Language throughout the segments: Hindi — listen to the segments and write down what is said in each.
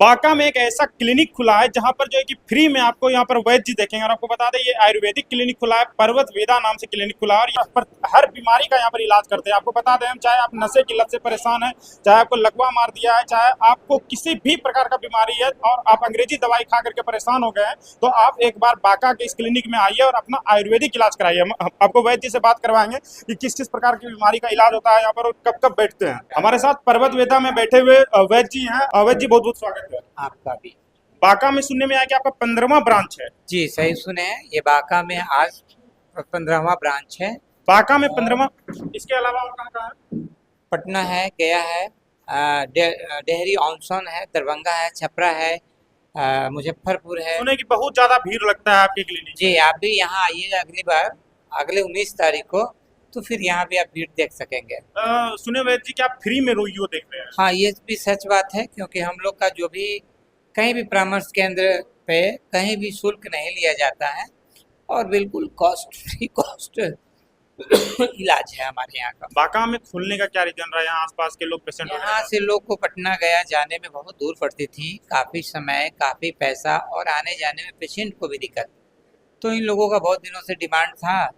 बांका में एक ऐसा क्लिनिक खुला है जहां पर जो है कि फ्री में आपको यहाँ पर वैद्य जी देखेंगे। और आपको बता दें ये आयुर्वेदिक क्लिनिक खुला है, पर्वत वेदा नाम से क्लिनिक खुला है और यहाँ पर हर बीमारी का यहाँ पर इलाज करते हैं। आपको बता दें हम, चाहे आप नशे की लत से परेशान हैं, चाहे आपको लकवा मार दिया है, चाहे आपको किसी भी प्रकार का बीमारी है और आप अंग्रेजी दवाई खा करके परेशान हो गए हैं, तो आप एक बार बांका के इस क्लिनिक में आइए और अपना आयुर्वेदिक इलाज कराइए। हम आपको वैद्य जी से बात करवाएंगे कि किस किस प्रकार की बीमारी का इलाज होता है यहाँ पर और कब कब बैठते हैं। हमारे साथ पर्वत वेदा में बैठे हुए वैद्य जी हैं। वैद्य जी बहुत बहुत स्वागत है आपका भी। बांका में। सुनने में आया कि आपका 15वां ब्रांच है। जी सही सुने हैं, ये बांका में आज 15वां ब्रांच है। बांका में 15वां, इसके अलावा और कहाँ है? पटना है, गया है, डेहरी ऑनसन है, दरभंगा है, छपरा है, मुजफ्फरपुर है। सुने कि बहुत ज्यादा भीड़ लगता है आपके क्लिनिक। जी आप भी यहाँ आइएगा अगली बार, अगले 19 तारीख को, तो फिर यहाँ भी आप भीड़ देख सकेंगे। सुने वैद्य जी कि आप फ्री में रोगियों देख रहे हैं। हाँ ये भी सच बात है, क्योंकि हम लोग का जो भी कहीं भी परामर्श केंद्र पे कहीं भी शुल्क नहीं लिया जाता है और बिल्कुल कॉस्ट फ्री कॉस्ट इलाज है हमारे यहाँ का। बांका में खुलने का क्या रीजन रहा है? यहाँ आसपास के लोग पेशेंट यहाँ से लोग को पटना गया जाने में बहुत दूर पड़ती थी, काफ़ी समय, काफ़ी पैसा और आने जाने में पेशेंट को भी दिक्कत। तो इन लोगों का बहुत दिनों से डिमांड था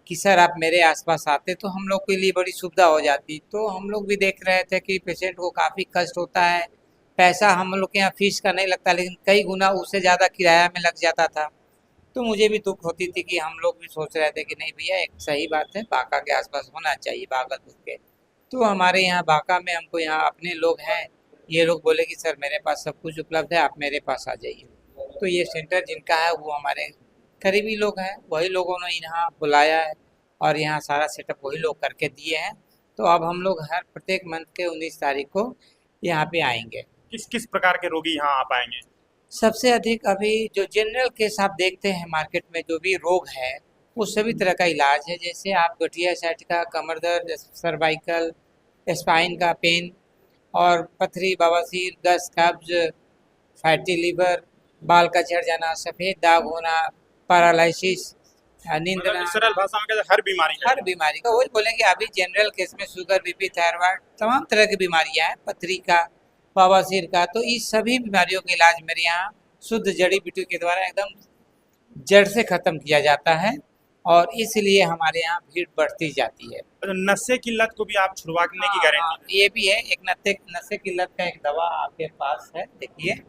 कि सर आप मेरे आसपास आते तो हम लोग के लिए बड़ी सुविधा हो जाती। तो हम लोग भी देख रहे थे कि पेशेंट को काफ़ी कष्ट होता है, पैसा हम लोग के यहाँ फीस का नहीं लगता, लेकिन कई गुना उससे ज़्यादा किराया में लग जाता था। तो मुझे भी दुख होती थी कि हम लोग भी सोच रहे थे कि नहीं भैया एक सही बात है, बांका के आसपास होना चाहिए, भागलपुर के। तो हमारे यहाँ बांका में हमको यहाँ अपने लोग हैं, ये लोग बोले कि सर मेरे पास सब कुछ उपलब्ध है, आप मेरे पास आ जाइए। तो ये सेंटर जिनका है वो हमारे करीबी लोग हैं, वही लोगों ने यहाँ बुलाया है और यहाँ सारा सेटअप वही लोग करके दिए हैं। तो अब हम लोग हर प्रत्येक मंथ के 19 तारीख को यहाँ पे आएंगे। किस किस प्रकार के रोगी यहाँ आ पाएंगे? सबसे अधिक अभी जो जनरल केस आप देखते हैं मार्केट में, जो भी रोग है वो सभी तरह का इलाज है। जैसे आप गठिया साइड का, कमर दर्द, सर्वाइकल, स्पाइन का पेन और पथरी, बवासीर, गैस, कब्ज, फैटी लीवर, बाल का झड़ जाना, सफ़ेद दाग होना, पैरालिसिस, नींद मतलब ना, सरल भाषा में कहते हर बीमारी का। हर बीमारी का। वही बोलेंगे अभी जनरल केस में शुगर, बीपी, थायराइड, तमाम तरह की बीमारियां हैं, पथरी का, बवासीर का। तो इस सभी बीमारियों का इलाज मेरे यहाँ शुद्ध जड़ी बूटी के द्वारा एकदम जड़ से खत्म किया जाता है और इसलिए हमारे यहाँ भीड़ बढ़ती जाती है। तो नशे की लत को भी आप छुड़वाने की गारंटी? ये भी है, एक नशे की लत का एक दवा आपके पास है, देखिए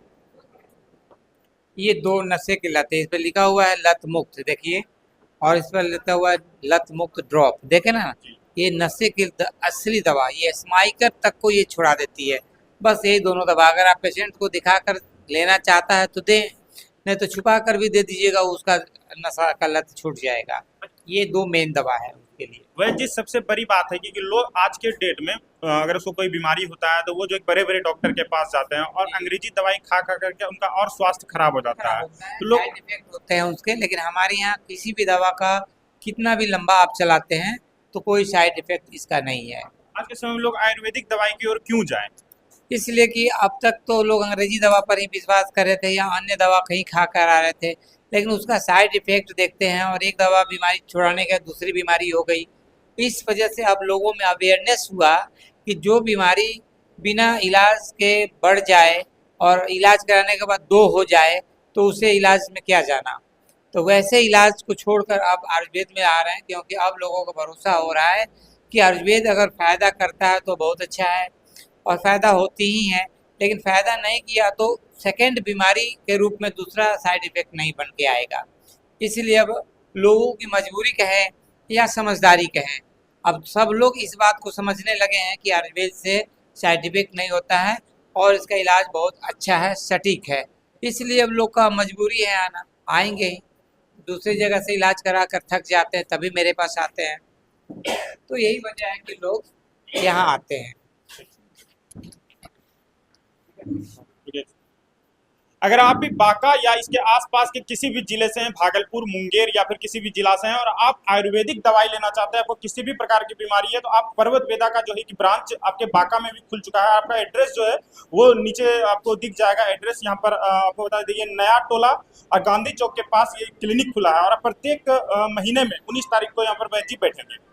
ये 2 नशे की लत है, इस पर लिखा हुआ है लत मुक्त, देखिए, और इस पर लिखा हुआ है लत मुक्त ड्रॉप, देखे ना। ये नशे की असली दवा, ये स्माइकर तक को ये छुड़ा देती है। बस यही दोनों दवा, अगर आप पेशेंट को दिखाकर लेना चाहता है तो दें, नहीं तो छुपा कर भी दे दीजिएगा, उसका नशा का लत छूट जाएगा। ये 2 मेन दवा है उसके लिए। वह जिस सबसे बड़ी बात है कि लोग आज के डेट में अगर उसको कोई बीमारी होता है तो वो जो एक बड़े बड़े डॉक्टर के पास जाते हैं और अंग्रेजी दवाई खा खा करके उनका और स्वास्थ्य खराब हो जाता है। तो लोग साइड इफेक्ट होते हैं उसके, लेकिन हमारे यहाँ किसी भी दवा का कितना भी लंबा आप चलाते हैं तो कोई साइड इफेक्ट इसका नहीं है। आज के समय में लोग आयुर्वेदिक दवाई की ओर क्यों जाएं? इसलिए कि अब तक तो लोग अंग्रेजी दवा पर ही विश्वास कर रहे थे या अन्य दवा कहीं खा कर आ रहे थे, लेकिन उसका साइड इफेक्ट देखते हैं और एक दवा बीमारी छुड़ाने के दूसरी बीमारी हो गई। इस वजह से अब लोगों में अवेयरनेस हुआ कि जो बीमारी बिना इलाज के बढ़ जाए और इलाज कराने के बाद 2 हो जाए तो उसे इलाज में क्या जाना। तो वैसे इलाज को छोड़कर अब आयुर्वेद में आ रहे हैं, क्योंकि अब लोगों को भरोसा हो रहा है कि आयुर्वेद अगर फ़ायदा करता है तो बहुत अच्छा है और फ़ायदा होती ही है, लेकिन फ़ायदा नहीं किया तो सेकेंड बीमारी के रूप में दूसरा साइड इफ़ेक्ट नहीं बन के आएगा। इसलिए अब लोगों की मजबूरी कहें या समझदारी कहें, अब सब लोग इस बात को समझने लगे हैं कि आयुर्वेद से साइड इफ़ेक्ट नहीं होता है और इसका इलाज बहुत अच्छा है, सटीक है। इसलिए अब लोग का मजबूरी है आना, आएंगे ही। दूसरी जगह से इलाज करा कर थक जाते हैं तभी मेरे पास आते हैं। तो यही वजह है कि लोग यहाँ आते हैं। अगर आप भी बांका या इसके आसपास के किसी भी जिले से हैं, भागलपुर, मुंगेर या फिर किसी भी जिला से हैं और आप आयुर्वेदिक दवाई लेना चाहते हैं, आपको किसी भी प्रकार की बीमारी है, तो आप पर्वत वेदा का जो है कि ब्रांच आपके बांका में भी खुल चुका है। आपका एड्रेस जो है वो नीचे आपको दिख जाएगा। एड्रेस यहाँ पर आपको बता दीजिए, नया टोला और गांधी चौक के पास ये क्लिनिक खुला है और प्रत्येक महीने में 19 तारीख को यहाँ पर वैद्य जी बैठेंगे।